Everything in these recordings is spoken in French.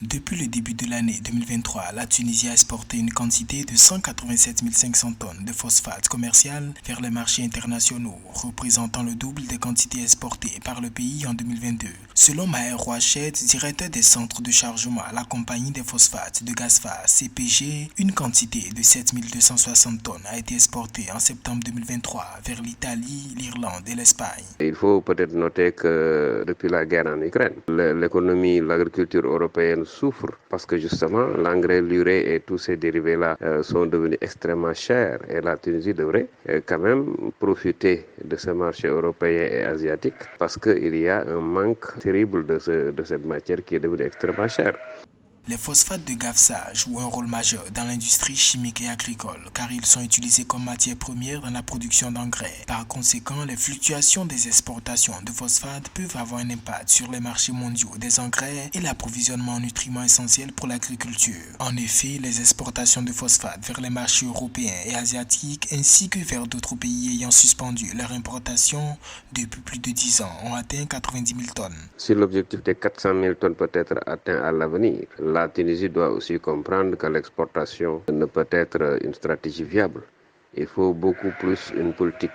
Depuis le début de l'année 2023, la Tunisie a exporté une quantité de 187 500 tonnes de phosphate commercial vers les marchés internationaux, représentant le double des quantités exportées par le pays en 2022. Selon Maher Rouached, directeur des centres de chargement à la compagnie des phosphates de Gasfa CPG, une quantité de 7 260 tonnes a été exportée en septembre 2023 vers l'Italie, l'Irlande et l'Espagne. Il faut peut-être noter que depuis la guerre en Ukraine, l'économie, l'agriculture européenne souffre parce que justement l'engrais, l'urée et tous ces dérivés-là sont devenus extrêmement chers et la Tunisie devrait quand même profiter de ce marché européen et asiatique parce qu'il y a un manque terrible de cette matière qui est devenue extrêmement chère. Les phosphates de GAFSA jouent un rôle majeur dans l'industrie chimique et agricole car ils sont utilisés comme matière première dans la production d'engrais. Par conséquent, les fluctuations des exportations de phosphates peuvent avoir un impact sur les marchés mondiaux des engrais et l'approvisionnement en nutriments essentiels pour l'agriculture. En effet, les exportations de phosphates vers les marchés européens et asiatiques ainsi que vers d'autres pays ayant suspendu leur importation depuis plus de 10 ans ont atteint 90 000 tonnes. Si l'objectif des 400 000 tonnes peut être atteint à l'avenir, la Tunisie doit aussi comprendre que l'exportation ne peut être une stratégie viable. Il faut beaucoup plus une politique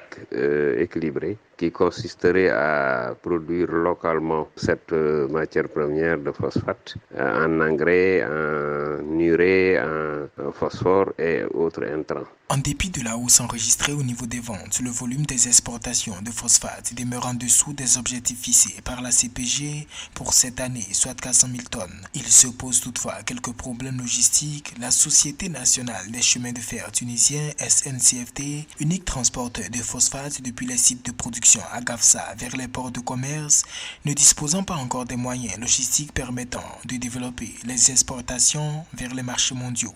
équilibrée qui consisterait à produire localement cette matière première de phosphate en engrais, en urée, en phosphore et autres intrants. En dépit de la hausse enregistrée au niveau des ventes, le volume des exportations de phosphate demeure en dessous des objectifs fixés par la CPG pour cette année, soit 400 000 tonnes. Il se pose toutefois quelques problèmes logistiques. La Société nationale des chemins de fer tunisien, SNCFT, unique transporteur de phosphate depuis les sites de production à Gafsa vers les ports de commerce, ne disposant pas encore des moyens logistiques permettant de développer les exportations vers les marchés mondiaux.